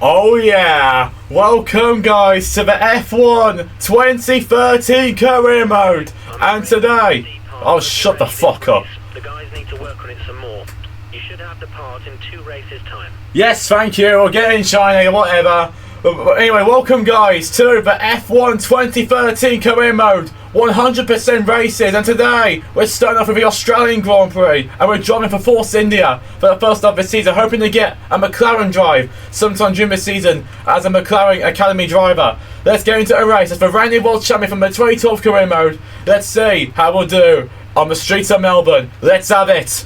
Oh yeah! Welcome guys to the F1 2013 career mode. And today, oh shut the fuck up. The guys need to work on it some more. You should have the part in 2 races time. Yes, thank you. Or get in shiny or whatever. But anyway, welcome guys to the F1 2013 career mode. 100% races, and today we're starting off with the Australian Grand Prix and we're driving for Force India for the first half of the season, hoping to get a McLaren drive sometime during the season as a McLaren Academy driver. Let's get into a race. As the reigning world champion from the 2012 career mode, let's see how we'll do on the streets of Melbourne. Let's have it.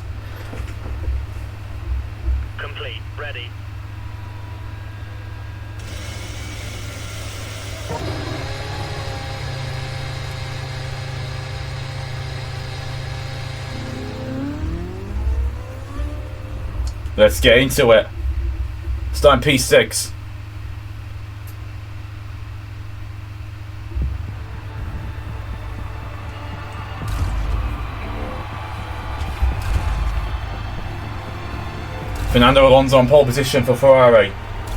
Complete. Ready. Let's get into it. Starting P6. Fernando Alonso on pole position for Ferrari.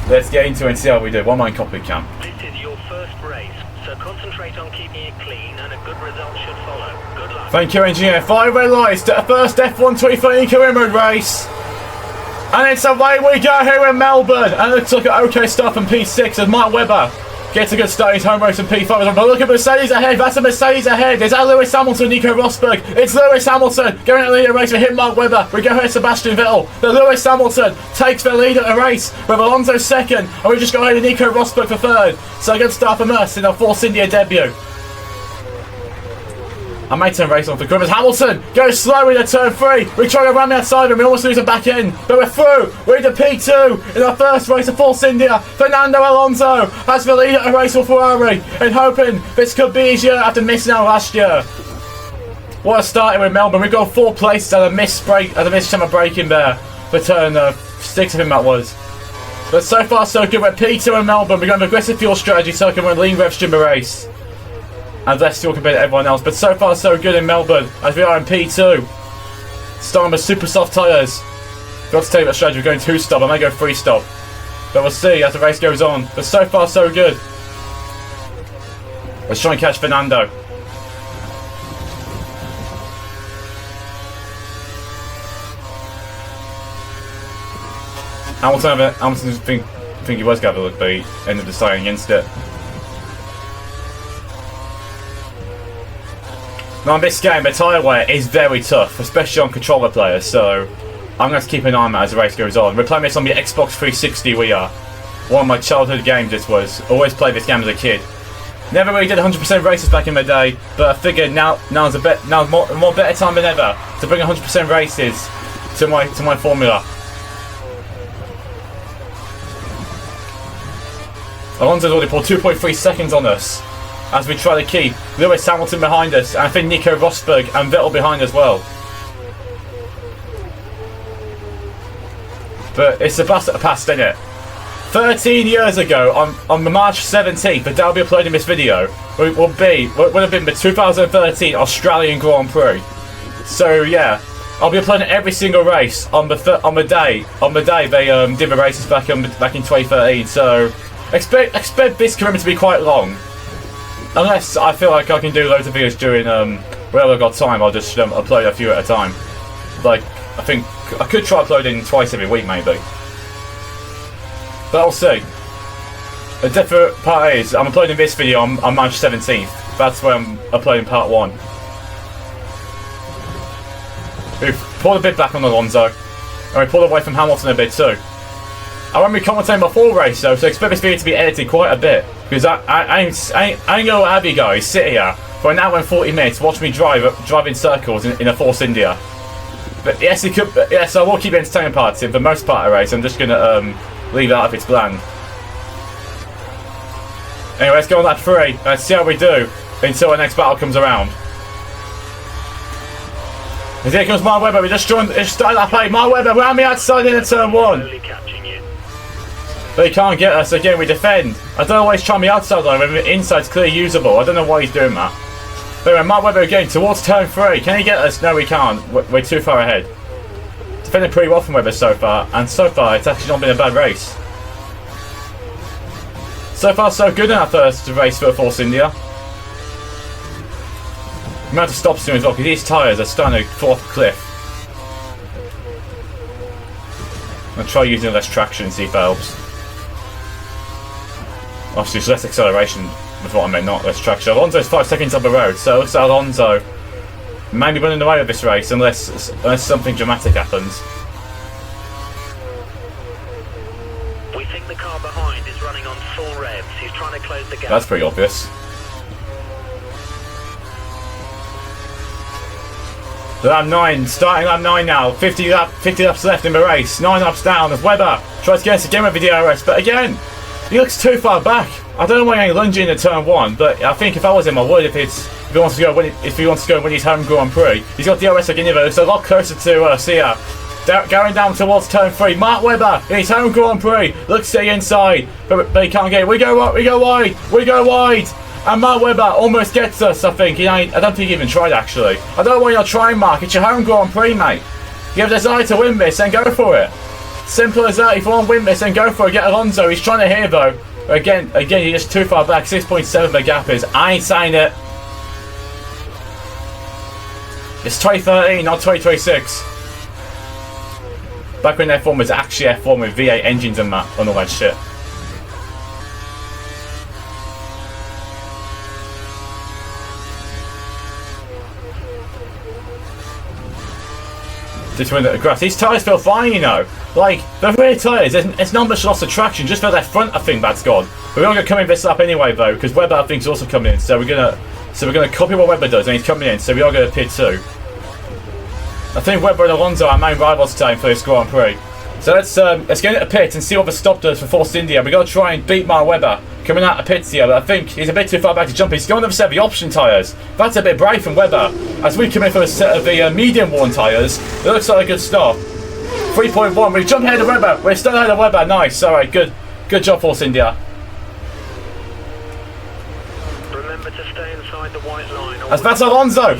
Let's get into it and see how we do. One line copy cam. This is your first race, so concentrate on keeping it clean and a good result should follow. Good luck. Thank you, engineer. 5 red lights to the first F1 2013 career mode race. And it's away we go here in Melbourne. And let's look at OK stuff in P6 as Mark Webber gets a good start. His home race in P5. But look at Mercedes ahead. That's a Mercedes ahead. Is that Lewis Hamilton, Nico Rosberg? It's Lewis Hamilton going to lead the race for him, Mark Webber. We go here, Sebastian Vettel. But Lewis Hamilton takes the lead at the race with Alonso second. And we just go ahead to Nico Rosberg for third. So a good start from us in our Force India debut. I might turn race on for Grimmers. Hamilton goes slow into turn 3. We try to ram the outside and we almost lose the back end. But we're through. We're into P2 in our first race of Force India. Fernando Alonso has the lead at a race for Ferrari and hoping this could be his year after missing out last year. What a start with Melbourne. We've got 4 places at a missed break, at a missed time of braking there for turn 6, I think that was. But so far so good. We're P2 in Melbourne. We're going to aggressive fuel strategy so we can run lean revs during the race. And less fuel compared to everyone else. But so far so good in Melbourne as we are in P2. Starting with super soft tyres. Got to tell you about strategy. We're going 2-stop. I may go 3-stop. But we'll see as the race goes on. But so far so good. Let's try and catch Fernando. Hamilton think he was going to look, but he ended up deciding against it. Now in this game, the tyre wear is very tough, especially on controller players, so I'm going to keep an eye on that as the race goes on. We're playing this on the Xbox 360 we are. One of my childhood games this was. Always played this game as a kid. Never really did 100% races back in the day, but I figured now's more better time than ever to bring 100% races to my formula. Alonso's already pulled 2.3 seconds on us as we try to keep Lewis Hamilton behind us, and I think Nico Rosberg and Vettel behind as well. But it's the bus that passed, isn't it? 13 years ago, on the March 17th, the day I'll be uploading this video, would have been the 2013 Australian Grand Prix. So yeah, I'll be uploading every single race on the day they did the races back in 2013. So expect this career to be quite long. Unless I feel like I can do loads of videos during whenever I've got time, I'll just upload a few at a time. Like, I think I could try uploading twice every week maybe. But I'll see. The different part is, I'm uploading this video on March 17th. That's where I'm uploading part 1. We've pulled a bit back on Alonso. And we pulled away from Hamilton a bit too. I won't be commentating my full race though, so expect this video to be edited quite a bit. Because I ain't gonna have you guys sit here for an hour and 40 minutes watch me drive in circles in a Force India. But yes, I will keep entertaining parts in. For most part of the race, I'm just gonna leave it out if it's bland. Anyway, let's go on lap 3. Let's see how we do until the next battle comes around. And here comes Mark Webber. We just started lap 8. Mark Webber ran me outside into turn 1. But he can't get us. Again, we defend. I don't always try me outside line when the inside's clearly usable. I don't know why he's doing that. But anyway, Mark Webber again towards turn 3. Can he get us? No, we can't. We're too far ahead. Defended pretty well from Webber so far, and so far it's actually not been a bad race. So far so good in our first race for Force India. We might have to stop soon as well because these tyres are starting to fall off a cliff. I'll try using less traction and see if it helps. Obviously it's less acceleration was what I meant, not less traction. Alonso's 5 seconds up the road, so it looks like Alonso may be running away with this race unless something dramatic happens. We think the car behind is running on full revs. He's trying to close the gap. That's pretty obvious. Lap 9, starting lap 9 now. 50 laps left in the race. 9 laps down as Webber tries to get us again with the DRS, but again, he looks too far back. I don't know why he ain't lunging into turn 1, but I think if I was him, I would if he wants to go win his home Grand Prix. He's got DRS again, but it's a lot closer to Sia. Going down towards turn 3. Mark Webber in his home Grand Prix looks to the inside, but he can't get it. We go wide. And Mark Webber almost gets us, I think. I don't think he even tried, actually. I don't know why you're trying, Mark. It's your home Grand Prix, mate. You have a desire to win this, then go for it. Simple as that. If you want to win this, then go for it. Get Alonso. He's trying to hear, though. Again, he's just too far back. 6.7 the gap is. I ain't saying it. It's 2013, not 2026. Back when F1 was actually F1 with V8 engines and all that shit. Just went at the grass. These tyres feel fine, you know. Like, the rear tyres, it's not much loss of traction, just for their front, I think that's gone. We're not going to come in this lap anyway, though, because Webber, I think, is also coming in. So we're gonna copy what Webber does, and he's coming in. So we are going to pit 2. I think Webber and Alonso are our main rivals today for this Grand Prix. So let's get into pit and see what the stop does for Force India. We've got to try and beat Mark Webber coming out of pits here, but I think he's a bit too far back to jump. He's going to set the option tyres. That's a bit brave from Webber. As we come in for a set of the medium worn tyres, it looks like a good stop. 3.1, we jump ahead of Webber. We're still ahead of Webber. Nice. Alright, good job, Force India. Remember to stay inside the white line. That's Alonso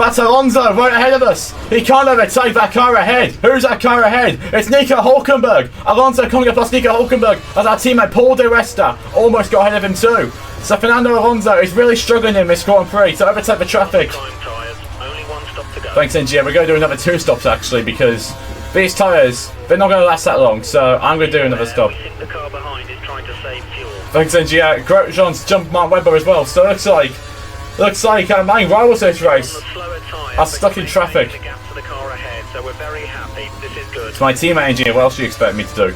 right ahead of us. He can't overtake that car ahead. Who's that car ahead? It's Nico Hulkenberg. Alonso coming up past Nico Hulkenberg as our teammate Paul Di Resta almost got ahead of him too. So Fernando Alonso is really struggling in this Grand Prix to overtake the traffic. Only one stop to go. Thanks, NGM. We're going to do another 2 stops actually because these tyres, they're not going to last that long. So I'm going to do another stop. We think the car behind is trying to save fuel. Thanks, NGM. Grosjean's jumped Mark Webber as well. So it looks like our main rivals this race are stuck in traffic. The gap to the car ahead, so we're very happy. This is good. It's my teammate engineer. What else do you expect me to do?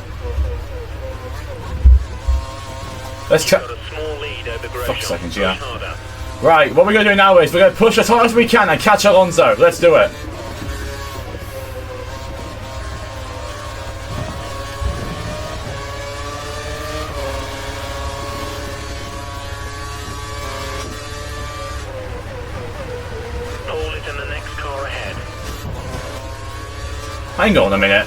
Let's check. Fuck's sake, yeah. Right, what we're going to do now is we're going to push as hard as we can and catch Alonso. Let's do it. Hang on a minute.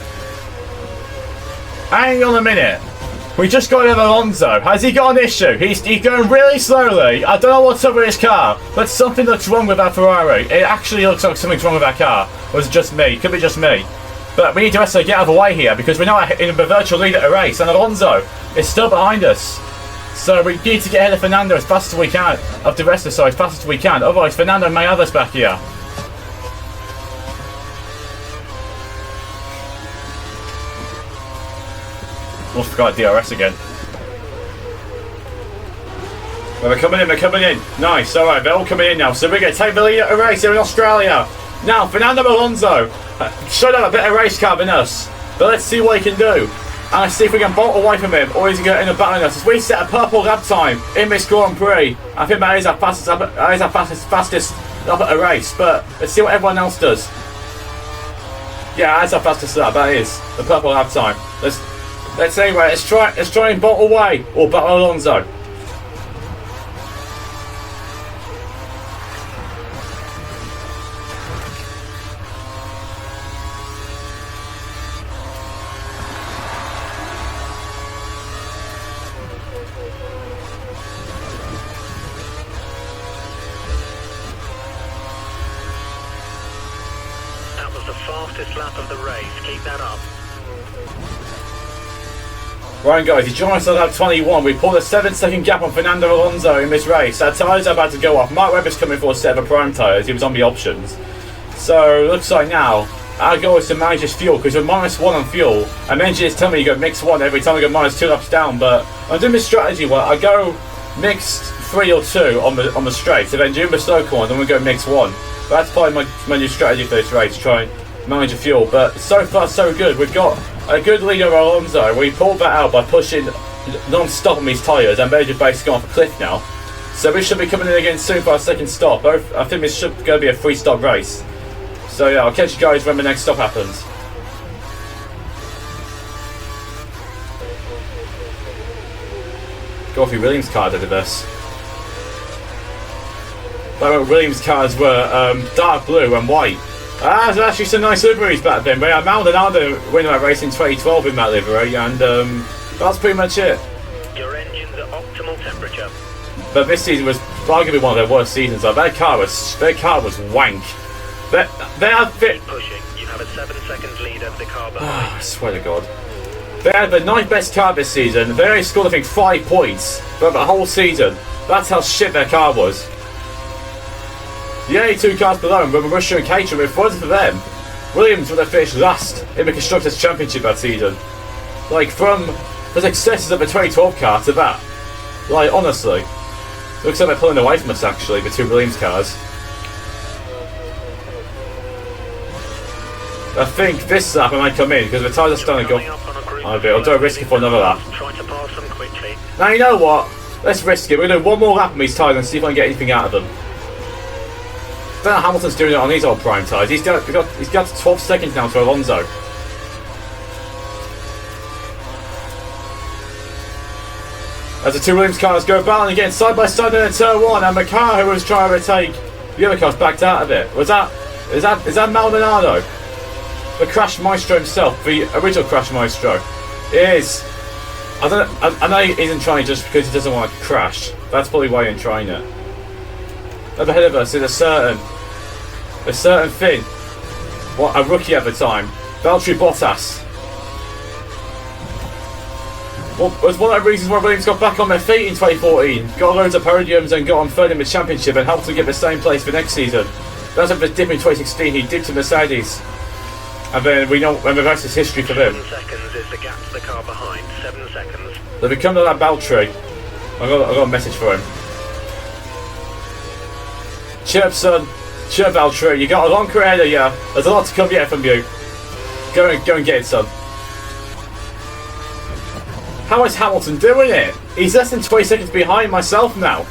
We just got over Alonso. Has he got an issue? He's going really slowly. I don't know what's up with his car, but something looks wrong with our Ferrari. It actually looks like something's wrong with our car. Or is it just me? Could be just me. But we need to actually get out of the way here because we're now in the virtual lead at a race, and Alonso is still behind us. So we need to get ahead of Fernando as fast as we can. Of the rest of the side, as fast as we can. Otherwise, Fernando may have us back here. Almost forgot DRS again. Well, we're coming in. Nice, alright, they're all coming in now. So we're going to take the lead at a race here in Australia. Now, Fernando Alonso showed up a better race car than us. But let's see what he can do. And let's see if we can bolt away from him, or is he going to end up battling us. As we set a purple lap time in this Grand Prix, I think that is our fastest lap at a race. But let's see what everyone else does. Yeah, that's our fastest lap, that is. The purple lap time. Let's try and bolt away or battle Alonso. That was the fastest lap of the race. Keep that up. Right guys, he's joined us at lap 21. We pulled a 7-second gap on Fernando Alonso in this race. Our tyres are about to go off. Mark Webber's coming for a set of prime tyres. He was on the options. So, looks like now, our goal is to manage his fuel, because we're -1 on fuel. And engineers tell me you go mix 1 every time we go -2 laps down, but I'm doing this strategy where I go mixed 3 or 2 on the straight, and then do the slow corner, then we go mix 1. But that's probably my new strategy for this race, to try and manage the fuel. But so far so good. We've got a good lead over Alonso. We pulled that out by pushing non-stop on these tyres, and they're just basically gone off a cliff now. So we should be coming in again soon for our second stop. I think this should go be a 3-stop race. So yeah, I'll catch you guys when the next stop happens. Goffy Williams car did this. But Williams cars were dark blue and white. There's actually some nice liveries back then. We had Maldonado winning that race in 2012 in that livery, and that's pretty much it. Your engine's at optimal temperature. But this season was arguably one of their worst seasons. Their car was wank. They had Keep pushing. You have a 7-second lead over the car behind. I swear to God. They had the 9th best car this season. They only scored, I think, 5 points for the whole season. That's how shit their car was. The 82 cars below them were Russia and Caterham. If it wasn't for them, Williams would have finished last in the Constructors' Championship that season. Like, from the successes of the 2012 car to that. Like, honestly. It looks like they're pulling away from us, actually, the 2 Williams cars. I think this lap I might come in, because the tyres are starting to go on a bit. I'll do a risk it for another lap. Try to pass them quickly. Now, you know what? Let's risk it. We're going to do one more lap on these tyres and see if I can get anything out of them. I don't know how Hamilton's doing it on these old prime tyres. He's got 12 seconds now to Alonso. As the 2 Williams cars go battling again side by side in turn 1, and the car who was trying to overtake the other cars backed out of it. Is that Maldonado? The Crash Maestro himself, the original Crash Maestro. It is. I know he isn't trying just because he doesn't want to crash. That's probably why he ain't trying it. Up ahead of us is a certain thing. What, a rookie at the time. Valtteri Bottas. Well, was one of the reasons why Williams got back on their feet in 2014. Got loads of podiums and got on third in the championship and helped to get the same place for next season. That's after the dip in 2016. He dipped to Mercedes. And then we know when the rest is history for them. 7 seconds is the gap to the car behind. 7 seconds. They've become to that Valtteri. I got a message for him. Chirp, son. Chirp, Valtteri. You got a long career ahead of you. There's a lot to come yet from you. Go and get it, son. How is Hamilton doing it? He's less than 20 seconds behind myself now.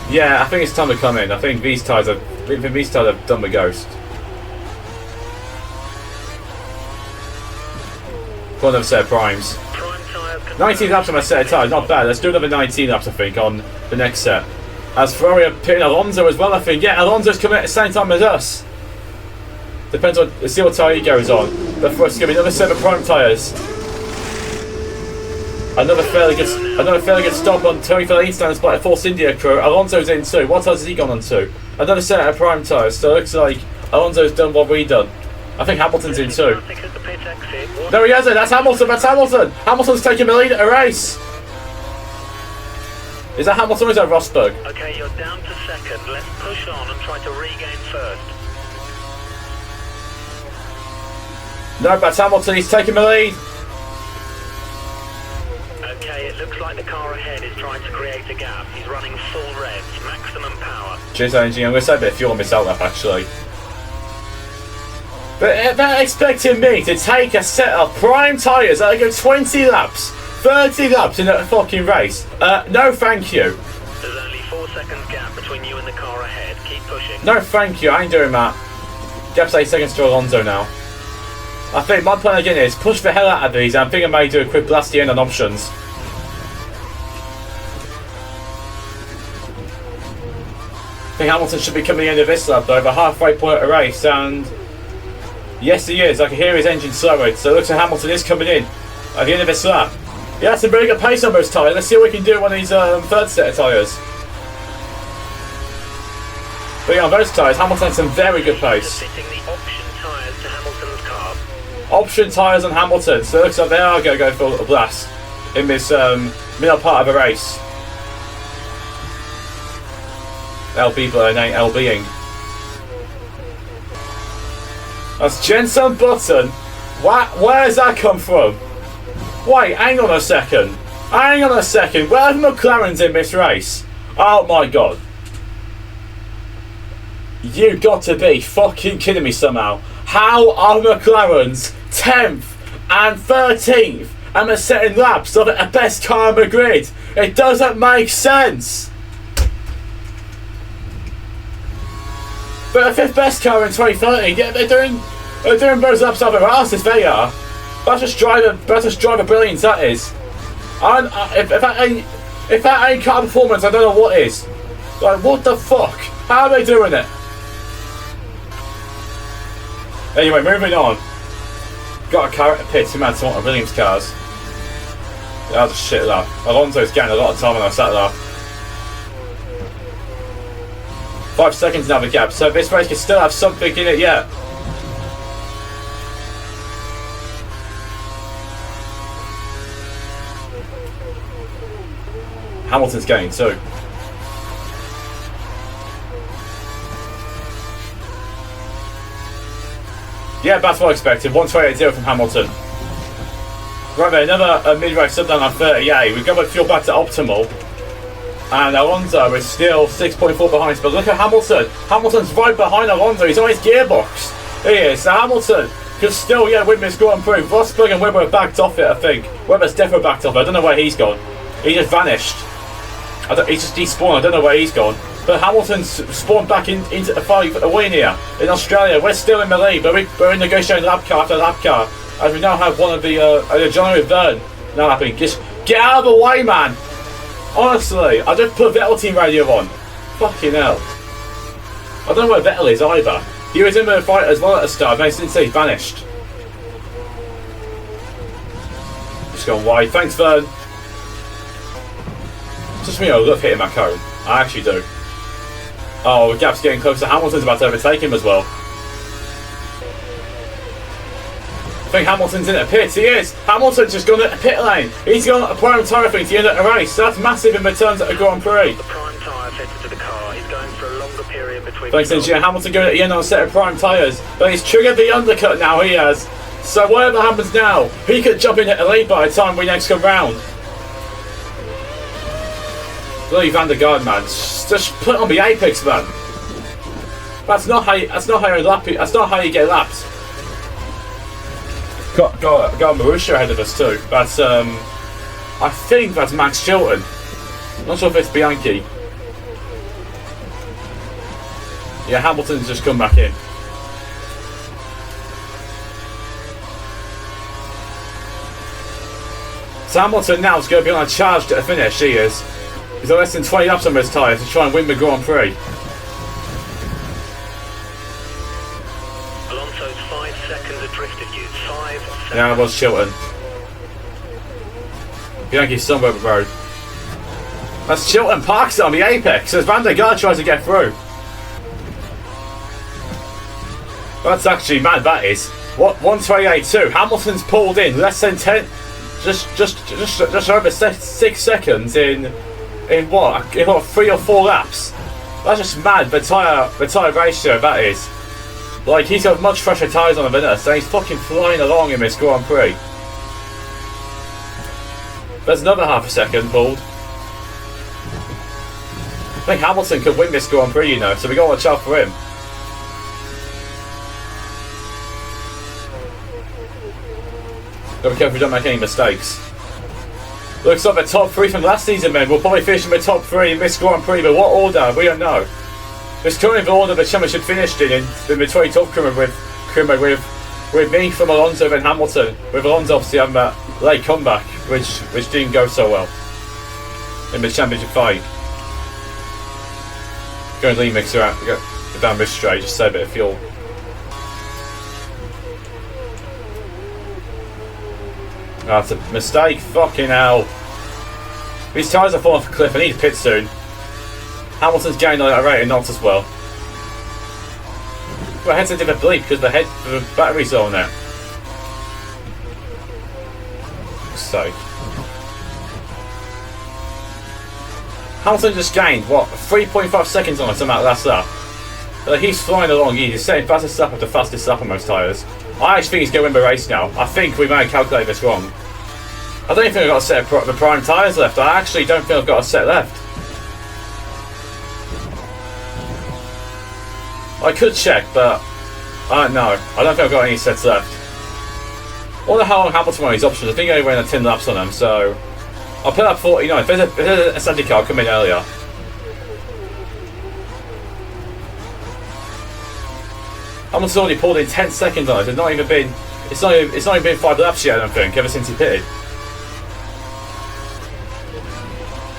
Yeah, I think it's time to come in. I think these tyres have done the ghost. For another set of primes. 19 laps on my set of tyres, not bad. Let's do another 19 laps, I think, on the next set. As Ferrari are pitting Alonso as well, I think. Yeah, Alonso's coming at the same time as us. Depends on, let's see what tyre he goes on. But for us to give me another set of prime tyres. Another fairly good stop on Tony Felinstein's by a Force India crew. Alonso's in too. What tyres has he gone on to? Another set of prime tyres. So it looks like Alonso's done what we done. I think Hamilton's in too. No, he hasn't. That's Hamilton. That's Hamilton. Hamilton's taking the lead at a race. Is that Hamilton or is that Rosberg? Okay, you're down to second. Let's push on and try to regain first. No, that's Hamilton. He's taking the lead. Okay, it looks like the car ahead is trying to create a gap. He's running full revs, maximum power. Cheers, engine. I'm going to save a bit of fuel on this out lap, actually. But they're expecting me to take a set of prime tyres that go 20 laps, 30 laps in a fucking race. No, thank you. There's only 4 seconds gap between you and the car ahead. Keep pushing. No, thank you. I ain't doing that. Gap's 8 seconds to Alonso now. I think my plan again is push the hell out of these, and I think I may do a quick blast end on options. I think Hamilton should be coming to the end of this lap though, the halfway point of the race, and yes he is. I can hear his engine slowing, so it looks like Hamilton is coming in at the end of this lap. He has some really good pace on those tyres. Let's see what we can do on these third set of tyres. But yeah, on those tyres, Hamilton has some very good pace. Fitting the option tyres to Hamilton's car. Option tyres on Hamilton, so it looks like they are going to go for a little blast in this middle part of the race. LB blowing ain't LBing. That's Jenson Button. Where has that come from? Wait, hang on a second. Hang on a second. Where are the McLarens in this race? Oh my god. You got to be fucking kidding me somehow. How are McLarens 10th and 13th and they're setting laps of the best car on the grid? It doesn't make sense. But the 5th best car in 2030, yeah, they're doing those laps of their asses, they are. That's just driver brilliance, that is. And if that ain't car performance, I don't know what is. Like, what the fuck? How are they doing it? Anyway, moving on. Got a car at the pits who had some of Williams cars. That was a shit lap. Alonso's getting a lot of time when I sat there. 5 seconds now the gap, so this race can still have something in it yet. Hamilton's getting too. Yeah, that's what I expected. 128.0 from Hamilton. Right there, another mid-race sub down on 38. We go with fuel back to optimal. And Alonso is still 6.4 behind. But look at Hamilton. Hamilton's right behind Alonso. He's on his gearbox. He is. So Hamilton could still, win this Grand Prix. Rosberg and Webber have backed off it, I think. Webber's definitely backed off it. I don't know where he's gone. He just vanished. He just despawned. I don't know where he's gone. But Hamilton's spawned back into the fight for the win here. In Australia, we're still in the lead, but we're in negotiating lap car after lap car. As we now have one of the John Verne now happening. Just get out of the way, man! Honestly, I just put Vettel team radio on. Fucking hell. I don't know where Vettel is either. He was in the fight as well at the start, but since he's vanished. Just going wide. Thanks, Vern. Just me, I love hitting my cone. I actually do. Oh, the gap's getting closer. Hamilton's about to overtake him as well. I think Hamilton's in a pit. He is. Hamilton's just gone at the pit lane. He's gone at the prime tyre thing to end at a race. So that's massive in returns at a Grand Prix. The prime tyre fitted to the car. He's going for a longer period between. Thanks, engineer. Hamilton going at the end on a set of prime tyres, but he's triggered the undercut now. He has. So whatever happens now, he could jump in at the lead by the time we next come round. Bloody Van der Garde, man. Just put on the apex, man. That's not how you get laps. Got Marussia ahead of us too. That's I think that's Max Chilton. Not sure if it's Bianchi. Yeah, Hamilton's just come back in. So Hamilton now is going to be on a charge at the finish. He is. He's on less than 20 laps on his tyres to try and win the Grand Prix. Alonso's 5 seconds adrift of you. 5 seconds. Yeah, it was Chilton. Bianchi's somewhere up the road. That's Chilton parks it on the apex as Van der Garde tries to get through. That's actually mad, that is. What, 128.2. Hamilton's pulled in less than 10, just over 6 seconds in what 3 or 4 laps. That's just mad. The tyre ratio that is. Like, he's got much fresher tyres on than us, and he's fucking flying along in this Grand Prix. There's another half a second pulled. I think Hamilton could win this Grand Prix, so we got to watch out for him. Gotta be careful we don't make any mistakes. Looks like the top 3 from last season, men. We'll probably finish in the top 3 in this Grand Prix, but what order? We don't know. This currently the order the championship finished in the 20 top with me from Alonso and Hamilton. With Alonso obviously having that late comeback, which didn't go so well in the championship fight. Go and lean mixer out, go down this straight, just save a bit of fuel. That's a mistake, fucking hell. These tyres are falling off a cliff, I need to pit soon. Hamilton's gained on that rate and not as well. But head's a bit of a bleep because the battery's on now. sake. Hamilton just gained, what, 3.5 seconds on it, something like that. He's flying along, he's setting fastest lap after fastest lap on most tyres. I actually think he's going to win the race now. I think we may have calculated this wrong. I don't even think I've got a set of the prime tyres left. I actually don't think I've got a set left. I could check, but I don't know. I don't think I've got any sets left. I wonder how long Hamilton won his options. I think I only ran 10 laps on them, so I'll put up 49. If there's a safety car, I'll come in earlier. Hamilton's already pulled in 10 seconds on it. It's not even been 5 laps yet, I don't think, ever since he pitted.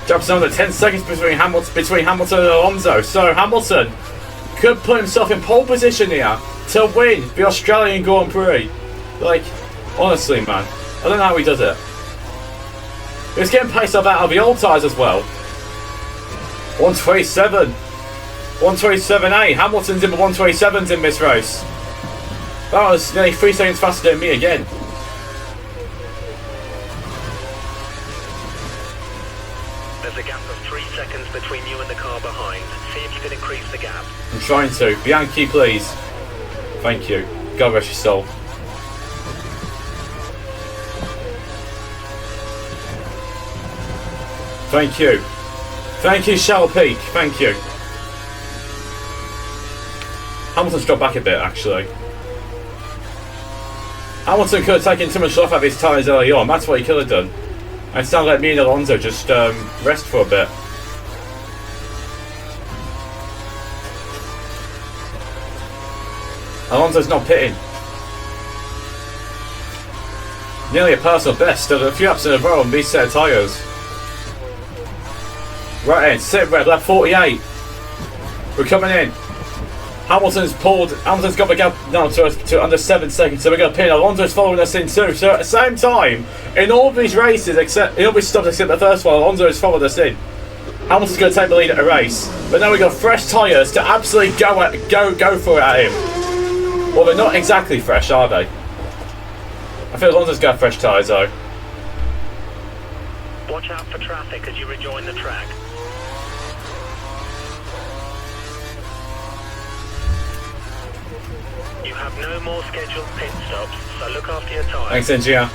Jumps under 10 seconds between Hamilton and Alonso. So Hamilton could put himself in pole position here to win the Australian Grand Prix. Like, honestly, man, I don't know how he does it. He's getting paced up out of the old tyres as well. 127. 127.8. Hamilton's in the 127s in this race. That was nearly 3 seconds faster than me again. There's a gap of 3 seconds between you and the car behind. See if you can increase the gap. I'm trying to. Bianchi, please. Thank you. God rest your soul. Thank you. Thank you, Shell Peak. Thank you. Hamilton's dropped back a bit, actually. Hamilton could have taken too much off out of his tyres early on. That's what he could have done. And it's now let me and Alonso just rest for a bit. Alonso's not pitting. Nearly a personal best of a few laps in a row on these set of tyres. Right in, sit red, lap 48. We're coming in. Hamilton's got the gap now to under 7 seconds, so we're going to pin. Alonso's following us in too. So at the same time, in all these races, in all these stops except the first one, Alonso has followed us in. Hamilton's going to take the lead at a race, but now we've got fresh tyres to absolutely go for it at him. Well, they're not exactly fresh, are they? I feel Alonso's got fresh tyres though. Watch out for traffic as you rejoin the track. You have no more scheduled pit stops, so look after your tyres. Thanks, Engineer.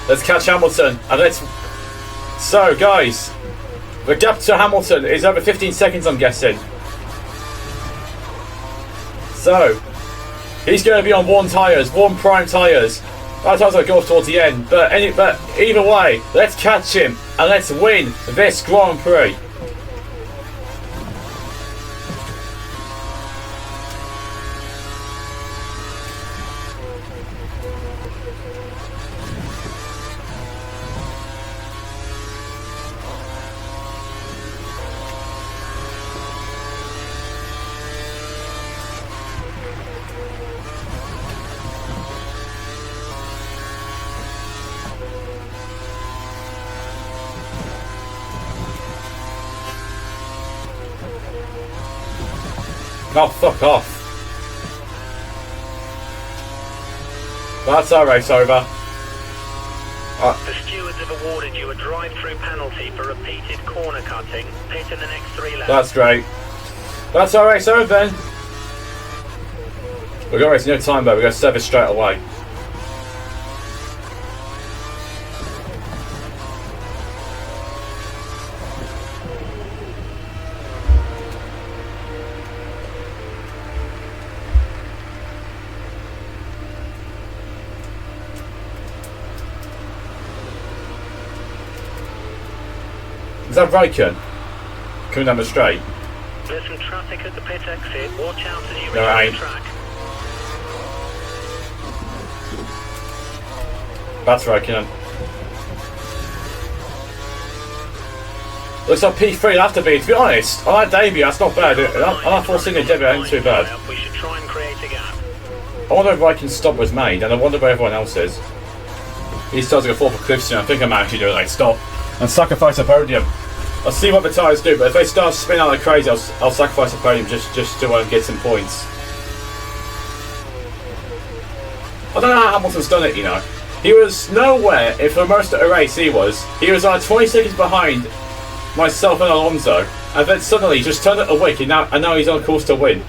Let's catch Hamilton. And let's... So, guys, the gap to Hamilton is over 15 seconds, I'm guessing. So, he's going to be on one prime tyres. That time's going to go off towards the end. But either way, let's catch him and let's win this Grand Prix. Oh, fuck off. That's our race over. The stewards have awarded you a drive-through penalty for repeated corner cutting. Pit in the next 3 laps. That's great. That's our race over then. We've got racing no time though, we've got to service straight away. Is that Raikkonen? Coming down the straight? There's some traffic at the pit exit. Watch out as you No, reach the track. That's Raikkonen. Looks like P3 will have to be. To be honest, on that debut, that's not bad. On that full-single debut, that ain't too bad. We should try and create a gap. I wonder if Raikkonen's stop was made, and I wonder where everyone else is. He starts to go 4 for cliff soon. I think I might actually do a late stop and sacrifice a podium. I'll see what the tyres do, but if they start spinning out like crazy, I'll sacrifice a podium just to get some points. I don't know how Hamilton's done it, you know. He was nowhere for most of the race. He was like 20 seconds behind myself and Alonso, and then suddenly he just turned it a wick, and now he's on course to win.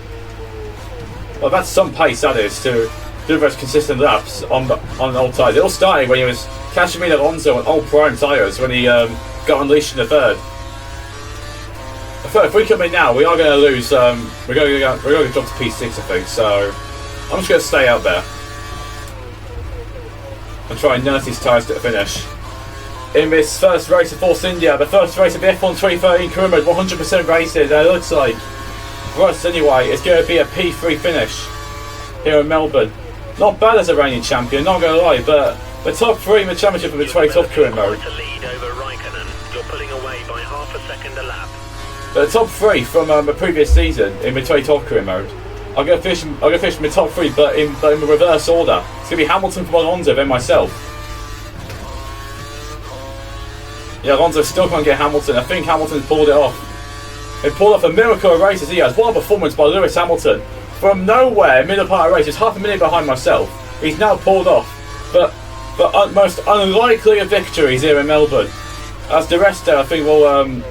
Well, that's some pace, that is, to do those consistent laps on old tyres. It all started when he was catching me Alonso on old prime tyres when he got unleashed in the third. If we come in now, we are going to lose. We're going to drop to P6, I think. So I'm just going to stay out there and try and nurse these tyres to the finish. In this first race of Force India, the first race of the F1 2013 career mode, 100% races, it looks like, for us anyway, it's going to be a P3 finish here in Melbourne. Not bad as a reigning champion, not going to lie, but the top 3 in the championship of the 2012 career mode. You're pulling away by half a second a lap. But the top 3 from the previous season in the 2012 career mode, I'm going to finish in the top 3, but in the reverse order. It's going to be Hamilton from Alonso, then myself. Yeah, Alonso still can't get Hamilton. I think Hamilton's pulled it off. He pulled off a miracle of races he has. What a performance by Lewis Hamilton. From nowhere, middle part of the race, just half a minute behind myself. He's now pulled off. But most unlikely of victories here in Melbourne. As the rest there, I think will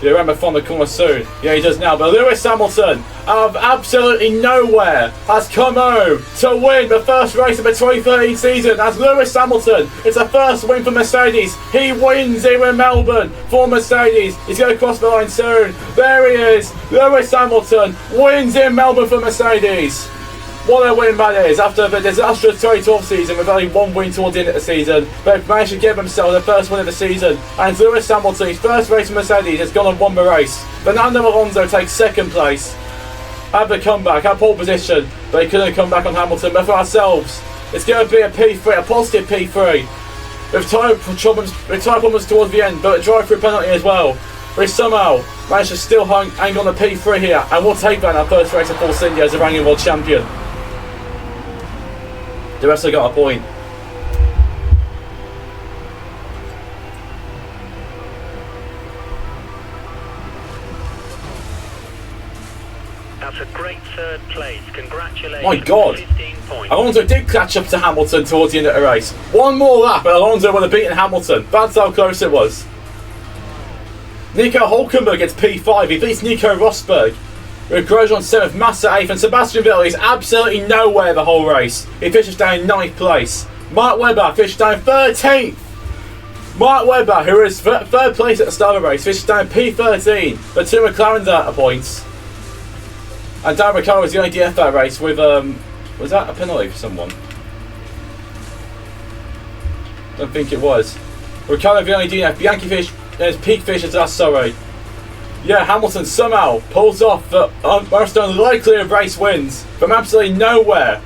you remember from the corner soon. Yeah, he does now. But Lewis Hamilton, out of absolutely nowhere, has come home to win the first race of the 2013 season. As Lewis Hamilton, it's a first win for Mercedes. He wins here in Melbourne for Mercedes. He's going to cross the line soon. There he is. Lewis Hamilton wins in Melbourne for Mercedes. What a win that is. After the disastrous 2012 season with only 1 win towards the end of the season, they've managed to give themselves the first win of the season, and Lewis Hamilton, his first race for Mercedes, has gone and won the race. Fernando Alonso takes second place at the comeback, at pole position, but he couldn't come back on Hamilton. But for ourselves, it's going to be a P3, a positive P3, with tyre problems towards the end, but a drive-through penalty as well. We somehow managed to still hang on the P3 here, and we'll take that in our first race of Force India as a reigning world champion. The rest have got a point. That's a great third place. Congratulations. My God. 15 points. Alonso did catch up to Hamilton towards the end of the race. One more lap and Alonso would have beaten Hamilton. That's how close it was. Nico Hülkenberg gets P5. He beats Nico Rosberg. With Grosjean 7th, Massa 8th, and Sebastian Vettel is absolutely nowhere the whole race. He finishes down in 9th place. Mark Webber finishes down 13th. Mark Webber, who is third place at the start of the race, finishes down P13. But 2 McLaren's out of points. And Dan Ricciardo was the only DNF that race with, was that a penalty for someone? Don't think it was. Ricciardo the only DNF. Bianchi finished, his peak finishes last, sorry. Yeah, Hamilton somehow pulls off the most unlikely of race wins from absolutely nowhere.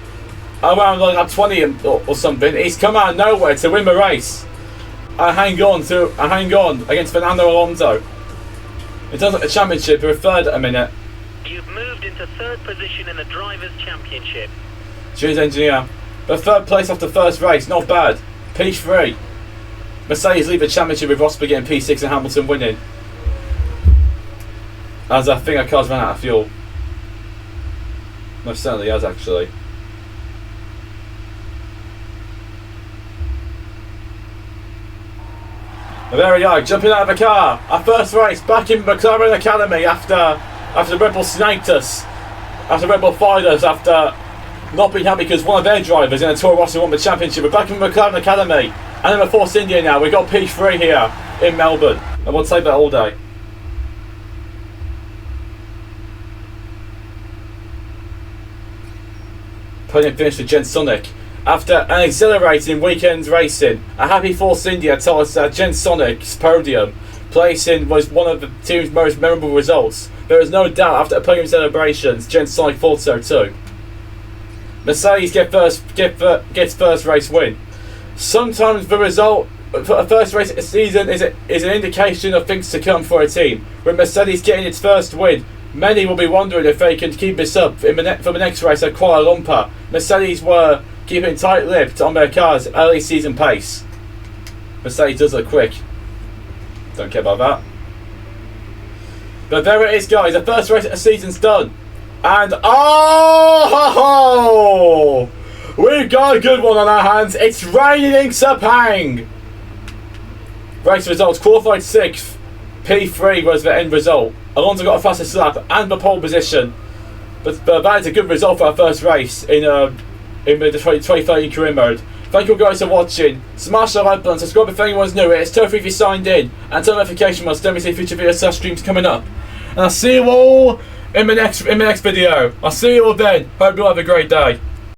Around like lap 20 or something. He's come out of nowhere to win the race. And hang on against Fernando Alonso. It does like the championship, we're third at a minute. You've moved into third position in the Drivers' Championship. Cheers, engineer. But third place after first race, not bad. P3. Mercedes lead the championship with Rosberg getting P6 and Hamilton winning. As I think our car's run out of fuel. Most certainly has, actually. And there we go, jumping out of the car. Our first race back in McLaren Academy after Red Bull snaked us. After Red Bull fired us after not being happy because one of their drivers in a Toro Rosso won the championship. We're back in McLaren Academy. And then we're Force India now. We've got P3 here in Melbourne. And we'll take that all day. Podium finish for Jen Sonic. After an exhilarating weekend racing, a happy Force India told us that Jen Sonic's podium placing was one of the team's most memorable results. There is no doubt after the podium celebrations, Jen Sonic thought so too. Mercedes gets first race win. Sometimes the result for a first race of the season is an indication of things to come for a team. With Mercedes getting its first win, many will be wondering if they can keep this up for the next race at Kuala Lumpur. Mercedes were keeping tight-lipped on their car's early season pace. Mercedes does look quick. Don't care about that. But there it is, guys. The first race of the season's done. And oh, we we've got a good one on our hands. It's raining in Sepang. Race results: qualified 6th, P3 was the end result. Alonso got a fastest lap and the pole position. But that is a good result for our first race in the 2013 career mode. Thank you guys for watching. Smash the like button, subscribe if anyone's new. It's totally if you signed in, and turn notification bells. Don't miss any future video streams coming up. And I'll see you all in the next video. I'll see you all then. Hope you all have a great day.